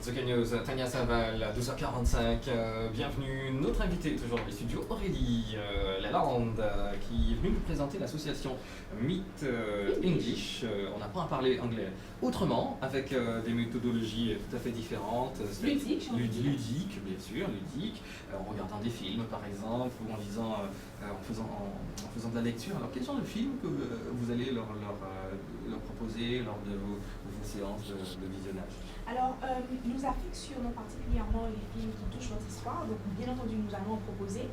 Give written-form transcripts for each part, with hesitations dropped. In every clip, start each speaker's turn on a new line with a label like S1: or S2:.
S1: Zoka News, Tania Saval, 12h45, bienvenue. Notre invitée toujours dans les studios, Aurélie Lalande, qui est venue nous présenter l'association Meet English. On apprend à parler anglais autrement, avec des méthodologies tout à fait différentes.
S2: Ludiques,
S1: bien sûr, ludiques, en regardant des films par exemple, ou en lisant, en faisant de la lecture. Alors quel genre de film que vous allez leur proposer lors de vos séances de visionnage?
S2: Alors, nous affectionnons particulièrement les films qui touchent notre histoire, donc bien entendu nous allons en proposer.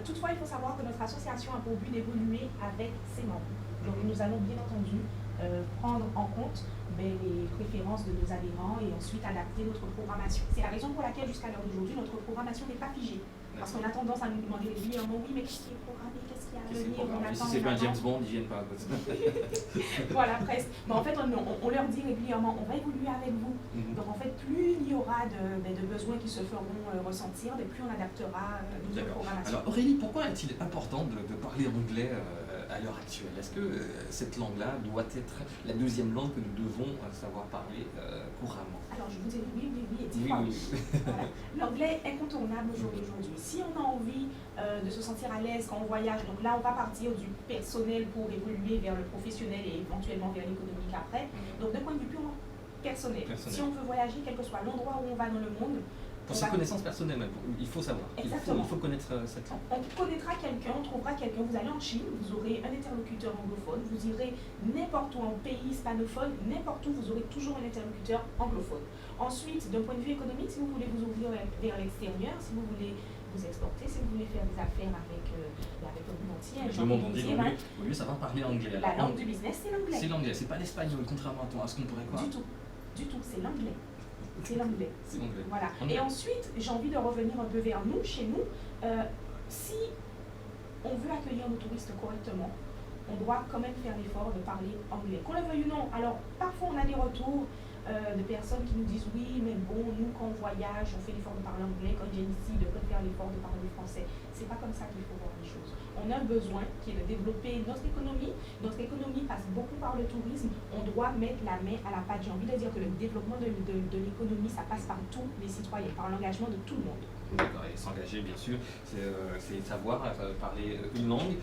S2: Toutefois, il faut savoir que notre association a pour but d'évoluer avec ses membres. Donc nous allons bien entendu prendre en compte les préférences de nos adhérents et ensuite adapter notre programmation. C'est la raison pour laquelle jusqu'à l'heure d'aujourd'hui, notre programmation n'est pas figée. Parce qu'on a tendance à nous demander régulièrement, oui, mais qu'est-ce qui est programmé, qu'est-ce qu'il y a à venir,
S1: si c'est pas James Bond, ils viennent pas.
S2: Voilà, presque. Mais en fait, on leur dit régulièrement, on va évoluer avec vous. Donc en fait, plus il y aura de besoins qui se feront ressentir, plus on adaptera notre programmation.
S1: Alors Aurélie, pourquoi est-il important de parler anglais à l'heure actuelle? Est-ce que cette langue-là doit être la deuxième langue que nous devons savoir parler couramment?
S2: Alors je vous dis oui et 10 fois oui. Voilà. L'anglais est incontournable aujourd'hui. Si on a envie de se sentir à l'aise quand on voyage, donc là on va partir du personnel pour évoluer vers le professionnel et éventuellement vers l'économique après. Donc d'un point de vue purement personnel, si on veut voyager, quel que soit l'endroit où on va dans le monde,
S1: pour ses connaissances personnelles, il faut savoir.
S2: Exactement.
S1: Il faut connaître cette langue.
S2: On connaîtra quelqu'un, on trouvera quelqu'un. Vous allez en Chine, vous aurez un interlocuteur anglophone. Vous irez n'importe où en pays hispanophone, n'importe où, vous aurez toujours un interlocuteur anglophone. Ensuite, d'un point de vue économique, si vous voulez vous ouvrir vers l'extérieur, si vous voulez vous exporter, si vous voulez faire des affaires avec le monde entier,
S1: le monde entier, vaut mieux savoir parler anglais.
S2: La langue du business, c'est l'anglais.
S1: C'est l'anglais, c'est pas l'espagnol, contrairement à ce qu'on pourrait croire.
S2: Du tout, c'est l'anglais. C'est l'anglais.
S1: C'est l'anglais.
S2: Voilà. Et ensuite, j'ai envie de revenir un peu vers nous, chez nous. Si on veut accueillir nos touristes correctement, on doit quand même faire l'effort de parler anglais. Qu'on le veuille ou non. Alors, parfois, on a des retours de personnes qui nous disent oui, mais bon, nous, quand on voyage, on fait l'effort de parler anglais. Quand on vient ici, de faire l'effort de parler français. C'est pas comme ça qu'il faut voir les choses. On a un besoin qui est de développer notre économie. Notre économie passe beaucoup par le tourisme. On doit mettre la main à la pâte. J'ai envie de dire que le développement de l'économie, ça passe par tous les citoyens, par l'engagement de tout le monde.
S1: D'accord, et s'engager, bien sûr, c'est savoir parler une langue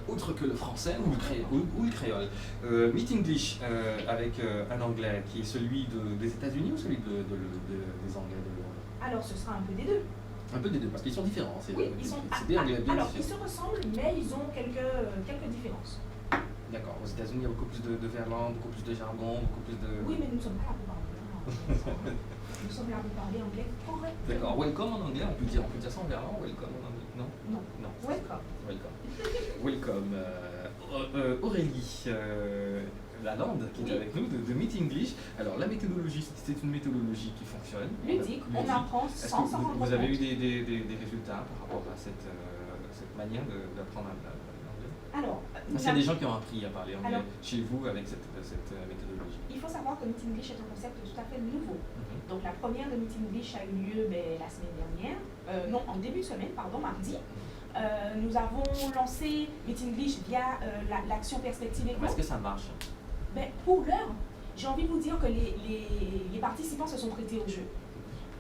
S1: autre que le français ou le créole. Meet English avec un anglais qui est celui des États-Unis ou celui des Anglais de Londres?
S2: Alors, ce sera un peu des deux.
S1: Un peu des deux, parce qu'ils sont différents.
S2: Oui, ils sont
S1: des anglais bien
S2: alors, ils se ressemblent, mais ils ont quelques différences.
S1: D'accord, aux États-Unis, il y a beaucoup plus de verlan, beaucoup plus de jargon, beaucoup plus de...
S2: Oui, mais nous ne sommes pas là pour parler anglais. Nous sommes là pour parler anglais correctement.
S1: D'accord, welcome en anglais, on peut dire ça en verlan, welcome en anglais, non?
S2: Non.
S1: Welcome. Aurélie Lalande qui est avec nous de Meet English. Alors la méthodologie, c'est une méthodologie qui fonctionne.
S2: Ludique, on apprend sans s'en rendre compte.
S1: Vous avez eu des résultats par rapport à cette manière d'apprendre l'anglais?
S2: Alors,
S1: il y a des gens qui ont appris à parler anglais chez vous avec cette méthodologie.
S2: Il faut savoir que Meet English est un concept tout à fait nouveau. Donc la première de Meet English a eu lieu la semaine dernière, en début de semaine, mardi. Nous avons lancé Meet English via l'action Perspective Éco.
S1: Est-ce que ça marche?
S2: Pour l'heure, j'ai envie de vous dire que les participants se sont prêtés au jeu.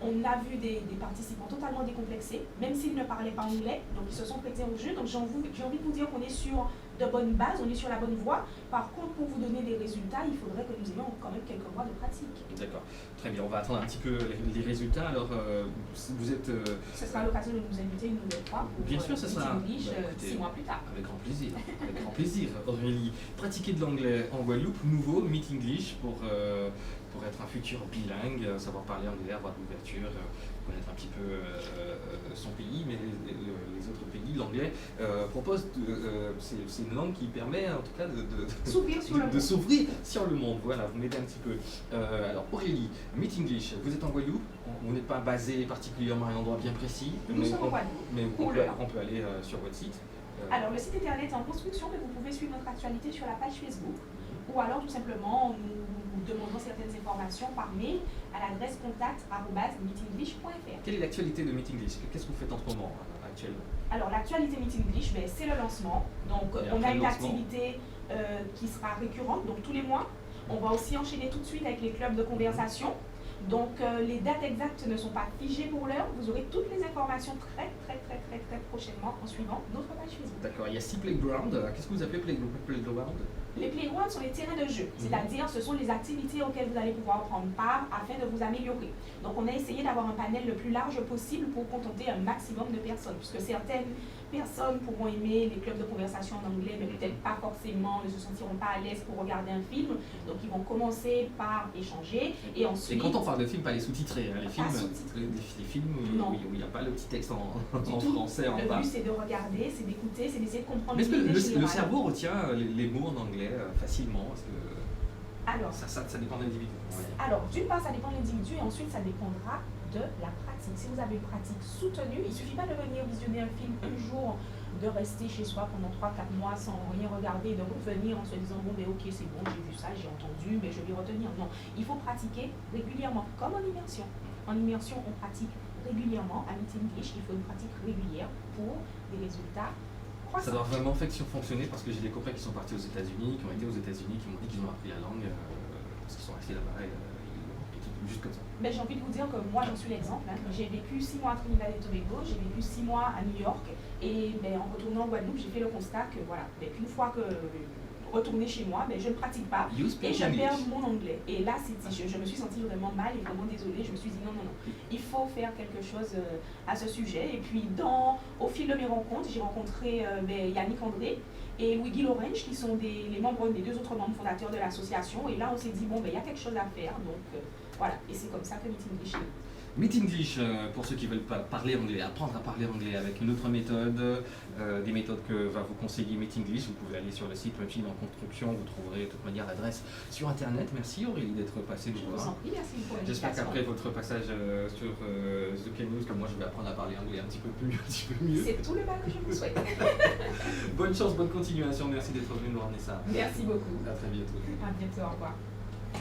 S2: On a vu des participants totalement décomplexés, même s'ils ne parlaient pas anglais, donc ils se sont prêtés au jeu. Donc j'ai envie de vous dire qu'on est sur de bonnes bases, on est sur la bonne voie. Par contre, pour vous donner des résultats, il faudrait que nous ayons quand même quelques mois de pratique.
S1: D'accord, très bien. On va attendre un petit peu les résultats. Alors, vous êtes...
S2: Ce sera l'occasion de nous inviter une nouvelle fois pour
S1: bien sûr, ce sera
S2: English 6 mois plus tard.
S1: Avec grand plaisir. Avec grand plaisir. Aurélie, pratiquer de l'anglais en Guadeloupe, nouveau, Meet English pour être un futur bilingue, savoir parler anglais, avoir de l'ouverture, connaître un petit peu son pays, mais les autres pays, l'anglais propose, c'est une langue qui permet en tout cas de s'ouvrir sur le monde. Voilà, vous m'aidez un petit peu. Alors Aurélie, Meet English, vous êtes en Guadeloupe, vous n'êtes pas basé particulièrement à un endroit bien précis,
S2: nous sommes en Guadeloupe.
S1: Mais on peut aller sur votre site.
S2: Alors le site internet est en construction, mais vous pouvez suivre notre actualité sur la page Facebook. Ou alors tout simplement nous demandons certaines informations par mail à l'adresse contact@meetenglish.fr.
S1: Quelle est l'actualité de Meet English? Qu'est-ce que vous faites en ce moment actuellement?
S2: Alors l'actualité Meet English, c'est le lancement. Donc on a une activité qui sera récurrente, donc tous les mois. On va aussi enchaîner tout de suite avec les clubs de conversation. Donc les dates exactes ne sont pas figées pour l'heure. Vous aurez toutes les informations très prochainement en suivant notre page Facebook.
S1: D'accord, il y a 6 playgrounds. Qu'est-ce que vous appelez playground?
S2: Les playgrounds sont les terrains de jeu, c'est-à-dire ce sont les activités auxquelles vous allez pouvoir prendre part afin de vous améliorer. Donc on a essayé d'avoir un panel le plus large possible pour contenter un maximum de personnes, puisque certaines personnes pourront aimer les clubs de conversation en anglais, mais peut-être pas forcément, ne se sentiront pas à l'aise pour regarder un film. Donc ils vont commencer par échanger et ensuite...
S1: Et quand on parle de films, pas les sous-titrés, hein, les films, les films
S2: non.
S1: Où il n'y a pas le petit texte en
S2: tout.
S1: Français en bas.
S2: Le but c'est de regarder, c'est d'écouter, c'est d'essayer de comprendre.
S1: Mais est-ce que le cerveau retient les mots en anglais facilement? Parce que
S2: alors,
S1: ça dépend de l'individu.
S2: Alors, d'une part, ça dépend de l'individu et ensuite, ça dépendra de la pratique. Si vous avez une pratique soutenue, il ne suffit pas de venir visionner un film un jour, de rester chez soi pendant 3-4 mois sans rien regarder, de revenir en se disant bon, ben ok, c'est bon, j'ai vu ça, j'ai entendu, mais je vais retenir. Non, il faut pratiquer régulièrement, comme en immersion. En immersion, on pratique régulièrement. À Meet English, il faut une pratique régulière pour des résultats.
S1: Ça doit vraiment fonctionner parce que j'ai des copains qui sont partis aux États-Unis, qui ont été aux États-Unis, qui m'ont dit qu'ils ont appris la langue parce qu'ils sont restés là-bas et juste comme ça.
S2: Ben, j'ai envie de vous dire que moi j'en suis l'exemple. Hein. J'ai vécu 6 mois à Trinidad et Tobago, j'ai vécu 6 mois à New York et ben, en retournant en Guadeloupe, j'ai fait le constat que voilà, ben, qu'une fois que retourner chez moi, ben, je ne pratique pas et je perds mon anglais. Et là, je me suis sentie vraiment mal et vraiment désolée. Je me suis dit non, il faut faire quelque chose à ce sujet. Et puis, au fil de mes rencontres, j'ai rencontré Yannick André et Wiggy Lorange, qui sont les membres, les 2 autres membres fondateurs de l'association. Et là, on s'est dit, bon, il y a quelque chose à faire. Donc, voilà. Et c'est comme ça que Meet English est.
S1: Meet English, pour ceux qui veulent parler anglais, apprendre à parler anglais avec une autre méthode, des méthodes que va vous conseiller Meet English. Vous pouvez aller sur le site Machine en construction, vous trouverez de toute manière l'adresse sur internet. Merci Aurélie d'être passée nous voir.
S2: Je vous en prie, merci pour l'invitation.
S1: J'espère qu'après votre passage sur The News, que moi je vais apprendre à parler anglais un petit peu mieux.
S2: C'est tout le mal que je vous souhaite.
S1: Bonne chance, bonne continuation, merci d'être venu nous ramener ça.
S2: Merci beaucoup.
S1: À très bientôt.
S2: À bientôt, au revoir.